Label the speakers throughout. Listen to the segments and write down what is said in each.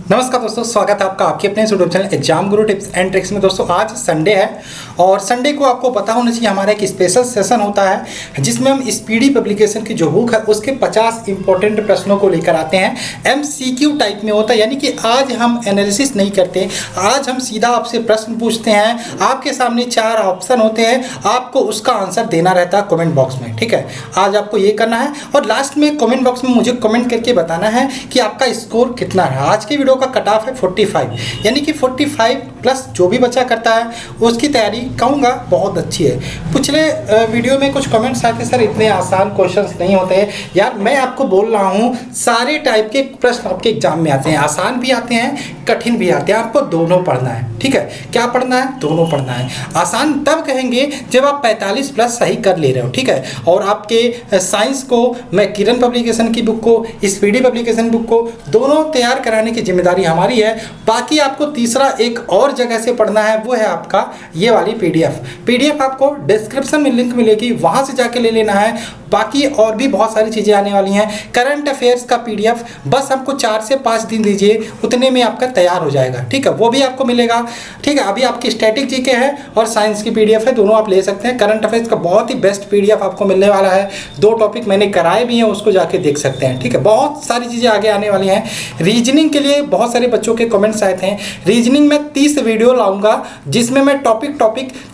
Speaker 1: नमस्कार दोस्तों, स्वागत है आपका आपके अपने YouTube channel exam Guru tips and tricks में। दोस्तों आज संडे है और संडे को आपको पता होना चाहिए हमारा एक स्पेशल सेशन होता है जिसमें हम स्पीडी पब्लिकेशन की जो बुक है उसके 50 इंपॉर्टेंट प्रश्नों को लेकर आते हैं। MCQ टाइप में होता है, यानी कि आज हम एनालिसिस नहीं करते, आज हम सीधा आपसे प्रश्न पूछते हैं। आपके सामने 4 ऑप्शन होते हैं, आपको उसका आंसर देना रहता है कमेंट बॉक्स में। ठीक है, आज आपको ये करना है और लास्ट में कमेंट बॉक्स में मुझे कमेंट करके बताना है कि आपका स्कोर कितना है। आज की वीडियो का कट ऑफ है 45, यानी कि 45 प्लस जो भी बच्चा करता है उसकी तैयारी कहूँगा बहुत अच्छी है। पिछले वीडियो में कुछ कमेंट्स आए थे, सर इतने आसान क्वेश्चंस नहीं होते हैं। यार मैं आपको बोल रहा हूँ सारे टाइप के प्रश्न आपके एग्जाम में आते हैं, आसान भी आते हैं कठिन भी आते हैं, आपको दोनों पढ़ना है। ठीक है, क्या पढ़ना है? दोनों पढ़ना है। आसान तब कहेंगे जब आप 45 प्लस सही कर ले रहे हो। ठीक है, और आपके साइंस को मैं किरण पब्लिकेशन की बुक को, स्पीडी पब्लिकेशन बुक को दोनों तैयार कराने की जिम्मेदारी हमारी है। बाकी आपको तीसरा एक और जगह से पढ़ना है, वो है आपका ये वाली पीडीएफ आपको डिस्क्रिप्शन में लिंक मिलेगी, वहां से जाके ले लेना है। बाकी और भी बहुत सारी चीज़ें आने वाली हैं। करंट अफेयर्स का पीडीएफ बस हमको 4 से 5 दिन दीजिए, उतने में आपका तैयार हो जाएगा। ठीक है, वो भी आपको मिलेगा। ठीक है, अभी आपकी स्टैटिक जीके है और साइंस की पीडीएफ है, दोनों आप ले सकते हैं। करंट अफेयर्स का बहुत ही बेस्ट पीडीएफ आपको मिलने वाला है। 2 टॉपिक मैंने कराए भी हैं, उसको जाके देख सकते हैं। ठीक है, बहुत सारी चीज़ें आगे आने वाली हैं। रीजनिंग के लिए बहुत सारे बच्चों के कमेंट्स आए थे। रीजनिंग में 30 वीडियो लाऊंगा जिसमें मैं टॉपिक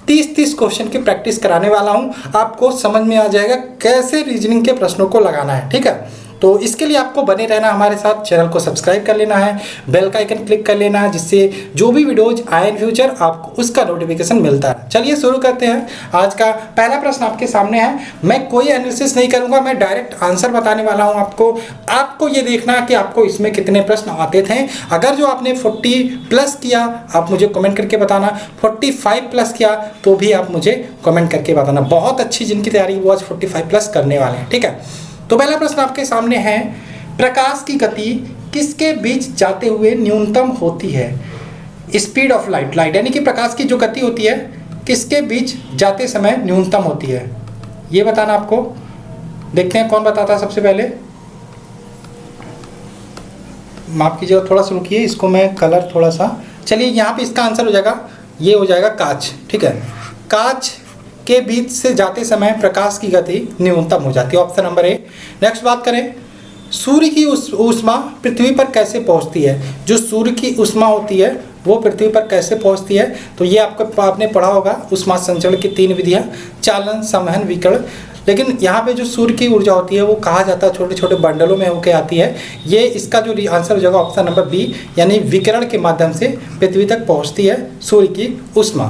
Speaker 1: 30 क्वेश्चन की प्रैक्टिस कराने वाला हूं। आपको समझ में आ जाएगा कैसे रीजनिंग के प्रश्नों को लगाना है। ठीक है, तो इसके लिए आपको बने रहना हमारे साथ, चैनल को सब्सक्राइब कर लेना है, बेल का आइकन क्लिक कर लेना है, जिससे जो भी वीडियोज आए इन फ्यूचर आपको उसका नोटिफिकेशन मिलता है। चलिए शुरू करते हैं। आज का पहला प्रश्न आपके सामने है। मैं कोई एनालिसिस नहीं करूंगा, मैं डायरेक्ट आंसर बताने वाला हूं आपको ये देखना है कि आपको इसमें कितने प्रश्न आते थे। अगर जो आपने 40 प्लस किया आप मुझे कमेंट करके बताना, 45 प्लस किया तो भी आप मुझे कमेंट करके बताना। बहुत अच्छी जिनकी तैयारी वो आज 45 प्लस करने वाले हैं। ठीक है, तो पहला प्रश्न आपके सामने है, प्रकाश की गति किसके बीच जाते हुए न्यूनतम होती है? स्पीड ऑफ लाइट यानी कि प्रकाश की जो गति होती है किसके बीच जाते समय न्यूनतम होती है, ये बताना आपको। देखते हैं कौन बताता है सबसे पहले। माफ कीजिएगा, थोड़ा सा रुकिए, इसको मैं कलर थोड़ा सा। चलिए यहाँ पे इसका आंसर हो जाएगा, ये हो जाएगा कांच। ठीक है, कांच के बीच से जाते समय प्रकाश की गति न्यूनतम हो जाती है, ऑप्शन नंबर ए। नेक्स्ट बात करें, सूर्य की ऊष्मा पृथ्वी पर कैसे पहुंचती है? जो सूर्य की ऊष्मा होती है वो पृथ्वी पर कैसे पहुंचती है? तो ये आपने पढ़ा होगा, ऊष्मा संचरण की 3 विधियां, चालन, संवहन, विकिरण। लेकिन यहाँ पे जो सूर्य की ऊर्जा होती है वो कहा जाता है छोटे छोटे बंडलों में होकर आती है। ये इसका जो आंसर हो जाएगा ऑप्शन नंबर बी, यानी विकिरण के माध्यम से पृथ्वी तक पहुँचती है सूर्य की ऊष्मा।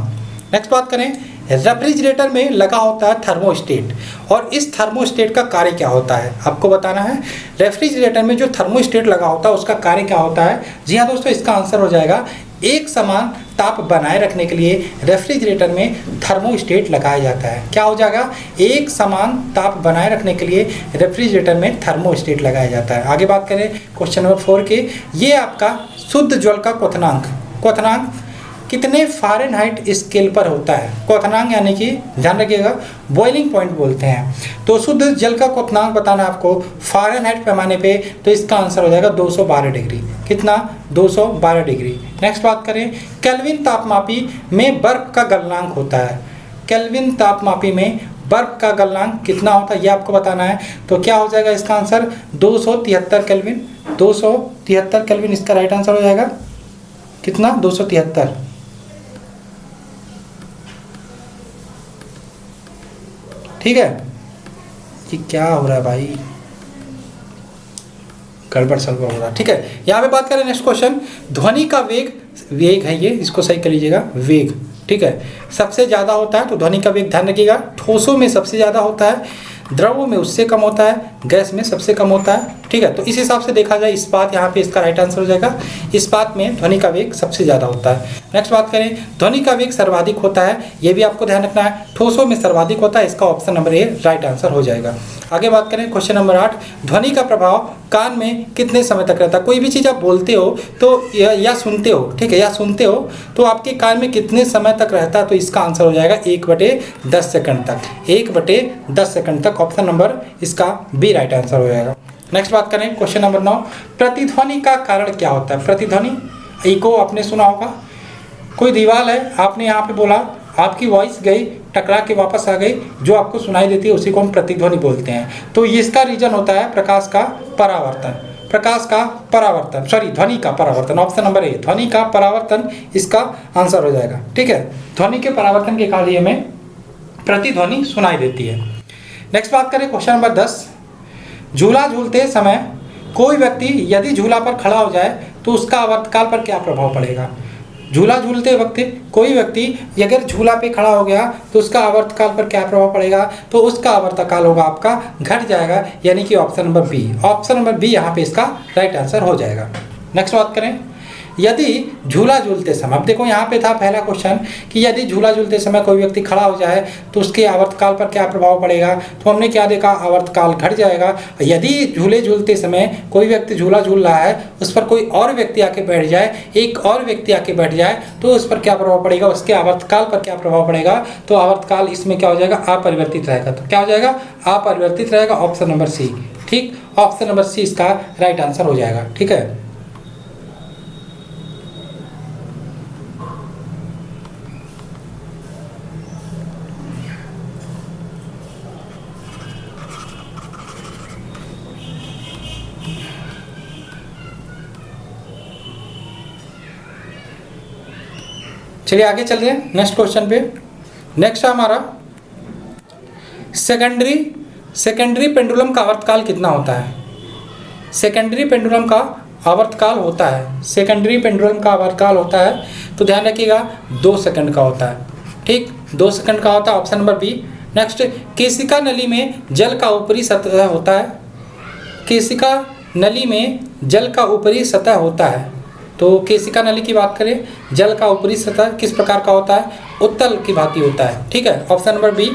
Speaker 1: नेक्स्ट बात करें, रेफ्रिजरेटर में लगा होता है थर्मोस्टेट, और इस थर्मोस्टेट का कार्य क्या होता है आपको बताना है। रेफ्रिजरेटर में जो थर्मोस्टेट लगा होता है उसका कार्य क्या होता है? जी हाँ दोस्तों, इसका आंसर हो जाएगा एक समान ताप बनाए रखने के लिए रेफ्रिजरेटर में थर्मोस्टेट लगाया जाता है। क्या हो जाएगा? एक समान ताप बनाए रखने के लिए रेफ्रिजरेटर में थर्मोस्टेट लगाया जाता है। आगे बात करें क्वेश्चन नंबर 4 के, ये आपका शुद्ध जल का क्वथनांक कितने फ़ारेनहाइट स्केल पर होता है? क्वथनांक यानी कि ध्यान रखिएगा बॉइलिंग पॉइंट बोलते हैं। तो शुद्ध जल का क्वथनांक बताना आपको फ़ारेनहाइट पैमाने पे, तो इसका आंसर हो जाएगा 212 डिग्री। कितना? 212 डिग्री। नेक्स्ट बात करें, केल्विन तापमापी में बर्फ का गलनांक होता है। केल्विन तापमापी में बर्फ का गलनांक कितना होता है ये आपको बताना है। तो क्या हो जाएगा इसका आंसर? 273 केल्विन। 273 केल्विन इसका राइट आंसर हो जाएगा। कितना? 273। ठीक है, कि क्या हो रहा है भाई, गड़बड़ सड़बड़ हो रहा है। ठीक है, यहाँ पे बात करें नेक्स्ट क्वेश्चन, ध्वनि का वेग है ये, इसको सही कर लीजिएगा, वेग। ठीक है, सबसे ज़्यादा होता है, तो ध्वनि का वेग ध्यान रखिएगा, ठोसों में सबसे ज़्यादा होता है, द्रवों में उससे कम होता है, गैस में सबसे कम होता है। ठीक है, तो इस हिसाब से देखा जाए इस्पात यहाँ पे इसका राइट आंसर हो जाएगा। इस्पात में ध्वनि का वेग सबसे ज़्यादा होता है। नेक्स्ट बात करें, ध्वनि का वेग सर्वाधिक होता है, ये भी आपको ध्यान रखना है, ठोसों में सर्वाधिक होता है, इसका option number A right answer हो जाएगा। आगे बात करें क्वेश्चन नंबर 8, ध्वनि का प्रभाव कान में कितने समय तक रहता है? कोई भी चीज़ आप बोलते हो तो या सुनते हो, ठीक है, या सुनते हो तो आपके कान में कितने समय तक रहता है? तो इसका आंसर हो जाएगा 1/10 सेकंड तक। 1/10 सेकंड तक, ऑप्शन नंबर इसका बी राइट आंसर हो जाएगा। नेक्स्ट बात करें क्वेश्चन नंबर 9, प्रतिध्वनि का कारण क्या होता है? प्रतिध्वनि, इको आपने सुना होगा। कोई दीवार है, आपने यहाँ पे बोला, आपकी वॉइस गई, टकरा के वापस आ गई, जो आपको सुनाई देती है उसी को हम प्रतिध्वनि बोलते हैं। तो इसका रीजन होता है प्रकाश का परावर्तन, प्रकाश का परावर्तन, सॉरी ध्वनि का परावर्तन। ऑप्शन नंबर ए, ध्वनि का परावर्तन इसका आंसर हो जाएगा। ठीक है, ध्वनि के परावर्तन के कारण हमें प्रतिध्वनि सुनाई देती है। नेक्स्ट बात करें क्वेश्चन नंबर 10, झूला झूलते समय कोई व्यक्ति यदि झूला पर खड़ा हो जाए तो उसका आवर्तकाल पर क्या प्रभाव पड़ेगा? झूला झूलते वक्त कोई व्यक्ति अगर झूला पे खड़ा हो गया तो उसका आवर्तकाल पर क्या प्रभाव पड़ेगा? तो उसका आवर्तकाल होगा आपका घट जाएगा, यानी कि option number B, option number B यहाँ पे इसका राइट आंसर हो जाएगा। नेक्स्ट बात करें, यदि झूला झूलते समय, अब देखो यहाँ पे था पहला क्वेश्चन कि यदि झूला झूलते समय कोई व्यक्ति खड़ा हो जाए तो उसके आवर्तकाल पर क्या प्रभाव पड़ेगा? तो हमने क्या देखा, आवर्तकाल घट जाएगा। यदि झूले झूलते समय कोई व्यक्ति झूला झूल रहा है, उस पर कोई और व्यक्ति आके बैठ जाए, एक और व्यक्ति आके बैठ जाए, तो उस पर क्या प्रभाव पड़ेगा? उसके आवर्तकाल पर क्या प्रभाव पड़ेगा? तो आवर्तकाल इसमें क्या हो जाएगा? अपरिवर्तित रहेगा। तो क्या हो जाएगा? अपरिवर्तित रहेगा, ऑप्शन नंबर सी। ठीक, ऑप्शन नंबर सी इसका राइट आंसर हो जाएगा। ठीक है, चलिए आगे चल रहे हैं नेक्स्ट क्वेश्चन पे। नेक्स्ट है हमारा सेकेंडरी पेंडुलम का आवर्तकाल कितना होता है? सेकेंडरी पेंडुलम का आवर्तकाल होता है, सेकेंडरी पेंडुलम का आवर्तकाल होता है तो ध्यान रखिएगा 2 सेकंड का होता है। ठीक, 2 सेकंड का होता है, ऑप्शन नंबर बी। नेक्स्ट, केशिका नली में जल का ऊपरी सतह होता है, केशिका नली में जल का ऊपरी सतह होता है। तो केशिका नली की बात करें, जल का ऊपरी सतह किस प्रकार का होता है? उत्तल की भांति होता है। ठीक है, ऑप्शन नंबर बी।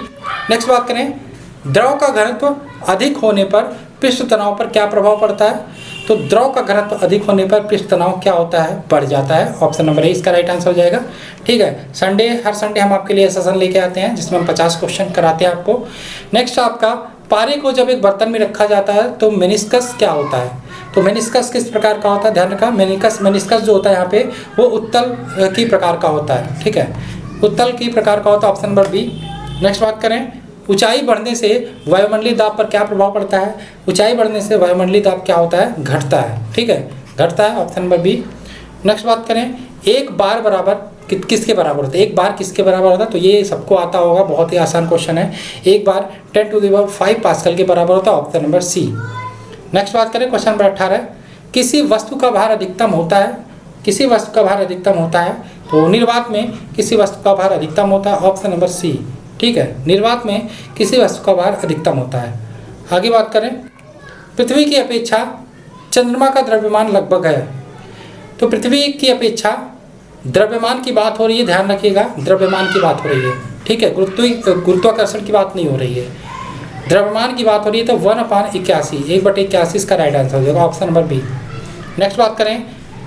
Speaker 1: नेक्स्ट बात करें, द्रव का घनत्व अधिक होने पर पृष्ठ तनाव पर क्या प्रभाव पड़ता है? तो द्रव का घनत्व अधिक होने पर पृष्ठ तनाव क्या होता है? बढ़ जाता है, ऑप्शन नंबर ए इसका राइट आंसर हो जाएगा। ठीक है, हर संडे हम आपके लिए सेशन लेके आते हैं जिसमें हम 50 क्वेश्चन कराते हैं आपको। नेक्स्ट आपका, पारे को जब एक बर्तन में रखा जाता है तो मेनिस्कस क्या होता है? तो मेनिस्कस किस प्रकार का होता है? ध्यान रखा, मेनिस्कस जो होता है यहाँ पे वो उत्तल की प्रकार का होता है। ठीक है, उत्तल की प्रकार का होता है, ऑप्शन नंबर बी। नेक्स्ट बात करें, ऊंचाई बढ़ने से वायुमंडलीय दाब पर क्या प्रभाव पड़ता है? ऊंचाई बढ़ने से वायुमंडलीय दाब क्या होता है? घटता है। ठीक है, घटता है, ऑप्शन नंबर बी। नेक्स्ट बात करें, एक बार बराबर किसके बराबर होता है? एक बार किसके बराबर होता है? तो ये सबको आता होगा, बहुत ही आसान क्वेश्चन है। एक बार 10⁵ पास्कल के बराबर होता है, ऑप्शन नंबर सी। नेक्स्ट बात करें क्वेश्चन नंबर 18, किसी वस्तु का भार अधिकतम होता है, किसी वस्तु का भार अधिकतम होता है तो निर्वात में किसी वस्तु का भार अधिकतम होता है, ऑप्शन नंबर सी। ठीक है, निर्वात में किसी वस्तु का भार अधिकतम होता है। आगे बात करें, पृथ्वी की अपेक्षा चंद्रमा का द्रव्यमान लगभग है, तो पृथ्वी की अपेक्षा द्रव्यमान की बात हो रही है, ध्यान रखिएगा द्रव्यमान की बात हो रही है। ठीक है, गुरुत्वाकर्षण की बात नहीं हो रही है, द्रव्यमान की बात हो रही है। तो 1/81, 1/81 इसका राइट आंसर हो जाएगा, ऑप्शन नंबर बी। नेक्स्ट बात करें,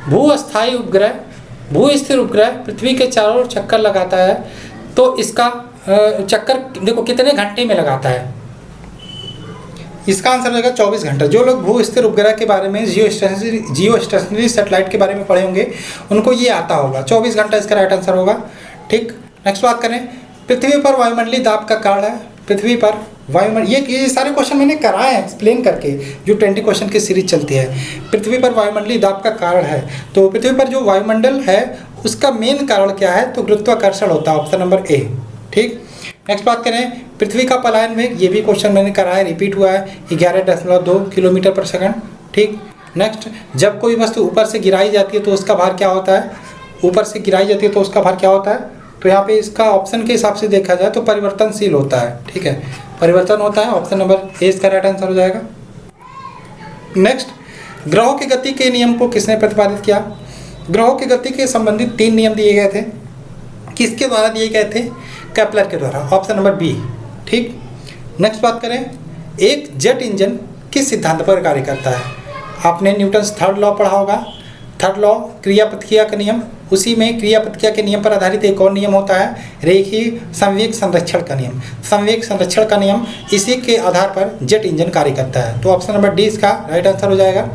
Speaker 1: भूस्थायी उपग्रह, भूस्थिर उपग्रह पृथ्वी के चारों ओर चक्कर लगाता है तो इसका चक्कर देखो कितने घंटे में लगाता है? इसका आंसर हो जाएगा 24 घंटे। जो लोग भूस्थिर उपग्रह के बारे में, जियो स्टेशनरी सैटेलाइट के बारे में पढ़े होंगे उनको ये आता होगा, 24 घंटा इसका राइट आंसर होगा। ठीक, नेक्स्ट बात करें, पृथ्वी पर वायुमंडलीय दाब का कारण है, पृथ्वी पर वायुमंडल, ये सारे क्वेश्चन मैंने कराए हैं एक्सप्लेन करके, जो 20 क्वेश्चन की सीरीज चलती है। पृथ्वी पर वायुमंडलीय दाब का कारण है, तो पृथ्वी पर जो वायुमंडल है उसका मेन कारण क्या है? तो गुरुत्वाकर्षण होता है, ऑप्शन नंबर ए। ठीक, नेक्स्ट बात करें, पृथ्वी का पलायन वेग, ये भी क्वेश्चन मैंने कराया, रिपीट हुआ है, 11.2 किलोमीटर पर सेकंड। ठीक, नेक्स्ट, जब कोई वस्तु ऊपर से गिराई जाती है तो उसका भार क्या होता है? ऊपर से गिराई जाती है तो उसका भार क्या होता है? तो यहाँ पे इसका ऑप्शन के हिसाब से देखा जाए तो परिवर्तनशील होता है। ठीक है, परिवर्तन होता है, ऑप्शन नंबर ए इसका राइट आंसर हो जाएगा। नेक्स्ट, ग्रहों की गति के नियम को किसने प्रतिपादित किया? ग्रहों की गति के संबंधित 3 नियम दिए गए थे, किसके द्वारा दिए गए थे? केपलर के द्वारा, ऑप्शन नंबर बी। ठीक, नेक्स्ट बात करें, एक जेट इंजन किस सिद्धांत पर कार्य करता है? आपने न्यूटन्स 3rd लॉ पढ़ा होगा, थर्ड लॉ क्रिया प्रतिक्रिया का नियम, उसी में क्रिया प्रतिक्रिया के नियम पर आधारित एक और नियम होता है रेखीय संवेग संरक्षण का नियम। संवेग संरक्षण का नियम, इसी के आधार पर जेट इंजन कार्य करता है। तो ऑप्शन नंबर डी इसका राइट आंसर हो जाएगा।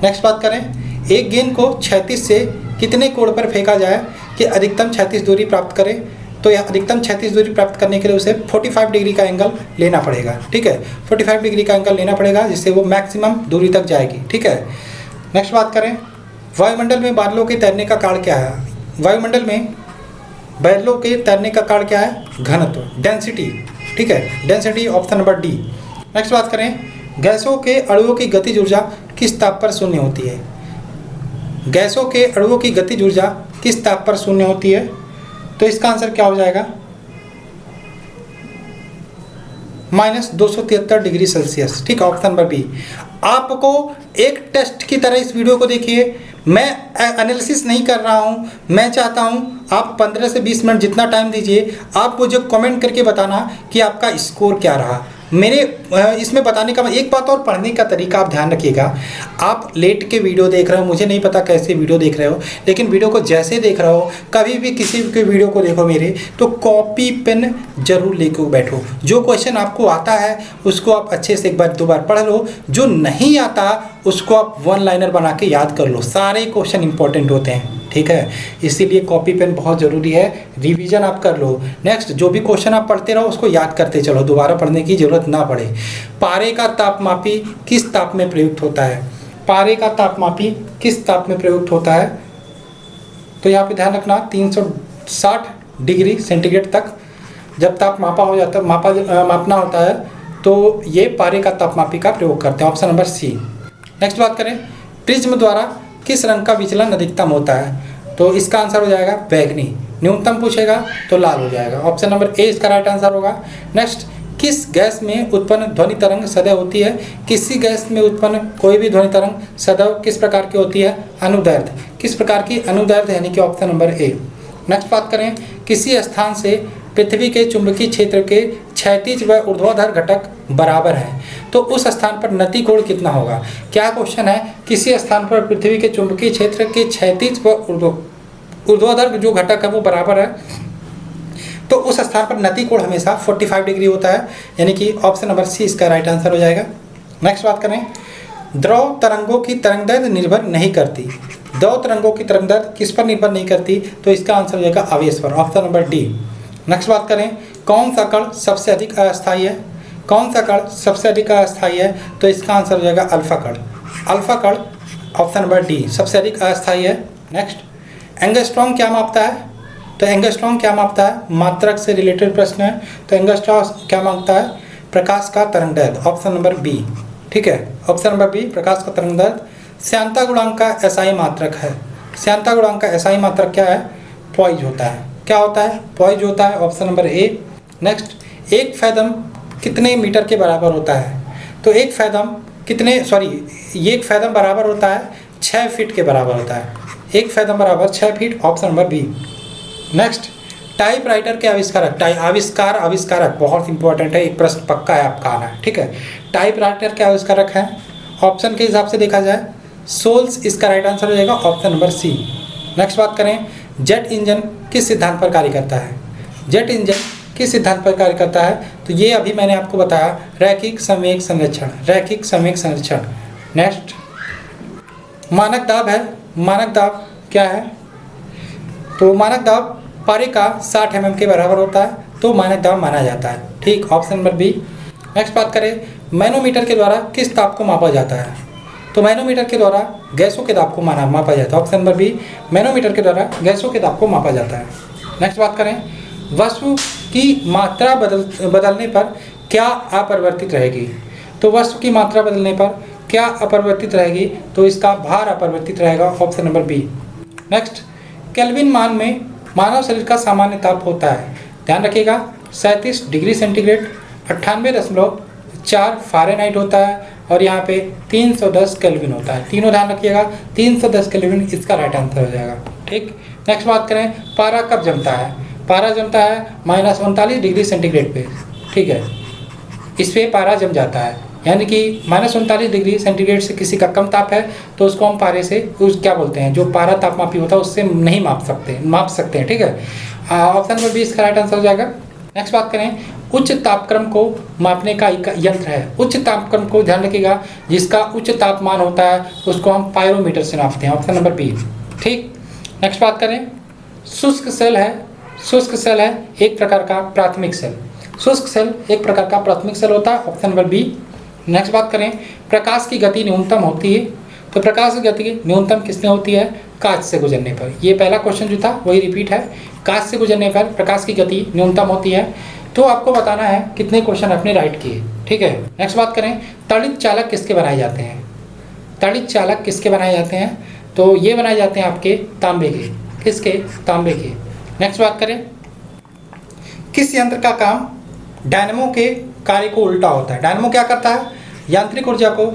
Speaker 1: नेक्स्ट बात करें, एक गेंद को क्षैतिज से कितने कोण पर फेंका जाए कि अधिकतम क्षैतिज दूरी प्राप्त करे। तो यह अधिकतम क्षैतिज दूरी प्राप्त करने के लिए उसे 45 डिग्री का एंगल लेना पड़ेगा। ठीक है, 45 डिग्री का एंगल लेना पड़ेगा जिससे वो मैक्सिमम दूरी तक जाएगी। ठीक है, नेक्स्ट बात करें, वायुमंडल में बादलों के तैरने का कारण क्या है। वायुमंडल में बादलों के तैरने का कारण क्या है, घनत्व, डेंसिटी। ठीक है, density option number D. Next बात करें, गैसों के अणुओं की गतिज ऊर्जा किस ताप पर शून्य होती है। गैसों के अणुओं की गतिज ऊर्जा किस ताप पर शून्य होती है। तो इसका आंसर क्या हो जाएगा, -273 डिग्री सेल्सियस। ठीक है, ऑप्शन नंबर बी। आपको एक टेस्ट की तरह इस वीडियो को देखिए, मैं एनालिसिस नहीं कर रहा हूं, मैं चाहता हूं आप 15 से 20 मिनट जितना टाइम दीजिए, आप मुझे कमेंट करके बताना कि आपका स्कोर क्या रहा। मेरे इसमें बताने का एक बात और, पढ़ने का तरीका आप ध्यान रखिएगा। आप लेट के वीडियो देख रहे हो, मुझे नहीं पता कैसे वीडियो देख रहे हो, लेकिन वीडियो को जैसे देख रहे हो, कभी भी किसी के वीडियो को देखो मेरे, तो कॉपी पेन जरूर लेके बैठो। जो क्वेश्चन आपको आता है उसको आप अच्छे से एक बार दो बार पढ़ लो, जो नहीं आता उसको आप वन लाइनर बना के याद कर लो। सारे क्वेश्चन इंपॉर्टेंट होते हैं। ठीक है, इसीलिए कॉपी पेन बहुत ज़रूरी है, रिवीजन आप कर लो। नेक्स्ट, जो भी क्वेश्चन आप पढ़ते रहो उसको याद करते चलो, दोबारा पढ़ने की जरूरत ना पड़े। पारे का तापमापी किस ताप में प्रयुक्त होता है। पारे का तापमापी किस ताप में प्रयुक्त होता है। तो यहाँ पे ध्यान रखना, 360 डिग्री सेंटीग्रेड तक जब ताप मापा हो जाता मापना होता है तो ये पारे का तापमापी का प्रयोग करते हैं। Option number C. नेक्स्ट बात करें, प्रिज्म द्वारा किस रंग का विचलन अधिकतम होता है। तो इसका आंसर हो जाएगा बैगनी। न्यूनतम पूछेगा तो लाल हो जाएगा। ऑप्शन नंबर ए इसका राइट आंसर होगा। नेक्स्ट, किस गैस में उत्पन्न ध्वनि तरंग सदैव होती है। किसी गैस में उत्पन्न कोई भी ध्वनि तरंग सदैव किस प्रकार की होती है, अनुदैर्ध्य। किस प्रकार की, अनुदैर्ध्य, यानी कि ऑप्शन नंबर ए। नेक्स्ट बात करें, किसी स्थान से पृथ्वी के चुंबकीय क्षेत्र के क्षैतिज व ऊर्ध्वाधर घटक बराबर है तो उस स्थान पर नति कोण कितना होगा। क्या क्वेश्चन है, किसी स्थान पर पृथ्वी के चुंबकीय क्षेत्र के क्षैतिज व ऊर्ध्वाधर जो घटक है वो बराबर है तो उस स्थान पर नति कोण हमेशा 45 डिग्री होता है, यानी कि ऑप्शन नंबर सी इसका राइट आंसर हो जाएगा। नेक्स्ट बात करें, द्रव तरंगों की तरंगदैर्घ्य निर्भर नहीं करती। द्रव तरंगों की तरंगदैर्घ्य किस पर निर्भर नहीं करती। तो इसका आंसर हो जाएगा आवेश पर। Option number D. नेक्स्ट बात करें, कौन सा कण सबसे अधिक अस्थायी है। कौन सा कण सबसे अधिक अस्थायी है। तो इसका आंसर हो जाएगा अल्फा कण। अल्फा कण ऑप्शन नंबर डी सबसे अधिक अस्थायी है। नेक्स्ट, एंगस्ट्रॉम क्या मापता है। तो एंगस्ट्रॉम क्या मापता है, मात्रक से रिलेटेड प्रश्न है। तो एंगस्ट्रॉम क्या मापता है, प्रकाश का तरंगदैर्घ्य। Option number B. ठीक है, ऑप्शन नंबर बी प्रकाश का तरंगदैर्घ्य। श्यानता गुणांक का एसआई मात्रक है। श्यानता गुणांक का एसआई मात्रक क्या है, पॉइज होता है। क्या होता है, पॉइज होता है। Option number A. नेक्स्ट, एक फैदम कितने मीटर के बराबर होता है। तो एक फैदम एक फैदम बराबर होता है 6 फीट के बराबर होता है। एक फैदम बराबर 6 feet. Option number B. Next, typewriter के आविष्कारक। आविष्कारक बहुत इंपॉर्टेंट है, एक प्रश्न पक्का है आपका आना है। ठीक है, टाइपराइटर के आविष्कारक हैं। ऑप्शन के हिसाब से देखा जाए सोल्स इसका राइट आंसर हो जाएगा। Option number C. नेक्स्ट बात करें, जेट इंजन किस सिद्धांत पर कार्य करता है। जेट इंजन किस सिद्धांत पर कार्य करता है। तो ये अभी मैंने आपको बताया, रैखिक संवेग संरक्षण। रैखिक संवेग संरक्षण। नेक्स्ट, मानक दाब है। मानक दाब क्या है। तो मानक दाब पारे का 60 mm के बराबर होता है तो मानक दाब माना जाता है। ठीक, ऑप्शन नंबर बी। नेक्स्ट बात करें, मैनोमीटर के द्वारा किस ताप को मापा जाता है। तो मैनोमीटर के द्वारा गैसों के दाब को मापा जाता है। ऑप्शन नंबर बी, मैनोमीटर के द्वारा गैसों के दाब को मापा जाता है। नेक्स्ट बात करें, वस्तु की मात्रा बदलने पर क्या अपरिवर्तित रहेगी। तो वस्तु की मात्रा बदलने पर क्या अपरिवर्तित रहेगी। तो इसका भार अपरिवर्तित रहेगा। Option number B. Next, kelvin मान में मानव शरीर का सामान्य ताप होता है। ध्यान रखिएगा, 37 डिग्री सेंटीग्रेड, 98.4 फ़ारेनहाइट होता है और यहाँ पे 310 केल्विन होता है। तीनों ध्यान रखिएगा, 310 केल्विन इसका राइट आंसर हो जाएगा। ठीक, नेक्स्ट बात करें, पारा कब जमता है। पारा जमता है -39 डिग्री सेंटीग्रेड पे। ठीक है, इस पे पारा जम जाता है। यानी कि -39 डिग्री सेंटीग्रेड से किसी का कम ताप है तो उसको हम पारे से उस क्या बोलते हैं, जो पारा तापमापी होता है उससे नहीं माप सकते हैं, ठीक है। ऑप्शन नंबर 20 का राइट आंसर हो जाएगा। नेक्स्ट बात करें, उच्च तापक्रम को मापने का यंत्र है। उच्च तापक्रम को ध्यान रखिएगा, जिसका उच्च तापमान होता है उसको हम पायरोमीटर से नापते हैं। ऑप्शन नंबर बी, ठीक। नेक्स्ट बात करें, शुष्क सेल है एक प्रकार का प्राथमिक सेल। शुष्क सेल एक प्रकार का प्राथमिक सेल होता है। Option number B. नेक्स्ट बात करें, प्रकाश की गति न्यूनतम होती है, तो प्रकाश की गति न्यूनतम किसमें होती है? कांच से गुजरने पर। ये पहला क्वेश्चन जो था वही रिपीट है, कांच से गुजरने पर प्रकाश की गति न्यूनतम होती है। तो आपको बताना है कितने क्वेश्चन आपने राइट किए, ठीक है। नेक्स्ट बात करें, तड़ित चालक किसके बनाए जाते हैं? तड़ित चालक किसके बनाए जाते हैं? तो ये बनाए जाते हैं आपके तांबे के। किसके? तांबे के। नेक्स्ट बात करें, किस यंत्र का काम डायनेमो के कार्य को उल्टा होता है? डायनेमो क्या करता है? यांत्रिक ऊर्जा को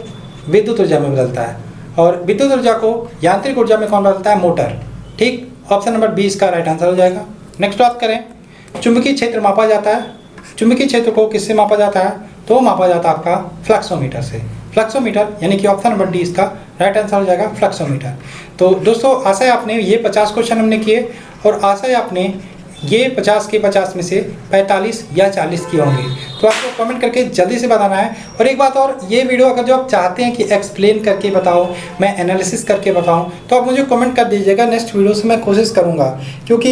Speaker 1: विद्युत ऊर्जा में बदलता है, और विद्युत ऊर्जा को यांत्रिक ऊर्जा में कौन बदलता है? मोटर, ठीक। ऑप्शन नंबर 20 का राइट आंसर हो जाएगा। नेक्स्ट बात करें, चुंबकीय क्षेत्र मापा जाता है। चुंबकीय क्षेत्र को किससे मापा जाता है? तो मापा जाता है आपका फ्लक्सोमीटर से। फ्लक्सोमीटर यानी कि ऑप्शन नंबर डी इसका राइट आंसर हो जाएगा, फ्लक्सोमीटर। तो दोस्तों आशा है आपने ये 50 क्वेश्चन हमने किए, और आशा है आपने ये 50 के 50 में से 45 या 40 किए होंगे। तो आपको कमेंट करके जल्दी से बताना है। और एक बात और, ये वीडियो अगर जो आप चाहते हैं कि एक्सप्लेन करके बताओ, मैं एनालिसिस करके बताऊं, तो आप मुझे कमेंट कर दीजिएगा। नेक्स्ट वीडियो से मैं कोशिश करूंगा, क्योंकि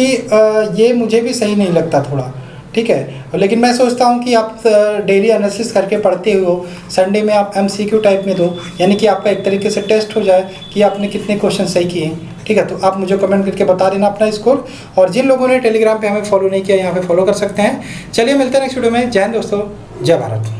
Speaker 1: ये मुझे भी सही नहीं लगता थोड़ा, ठीक है। लेकिन मैं सोचता हूँ कि आप डेली एनालिसिस करके पढ़ते हो, संडे में आप MCQ टाइप में दो, यानी कि आपका एक तरीके से टेस्ट हो जाए कि आपने कितने क्वेश्चन सही किए, ठीक है। तो आप मुझे कमेंट करके बता देना अपना स्कोर। और जिन लोगों ने टेलीग्राम पे हमें फॉलो नहीं किया, यहाँ पे फॉलो कर सकते हैं। चलिए मिलते हैं नेक्स्ट वीडियो में। जय हिंद दोस्तों, जय भारत।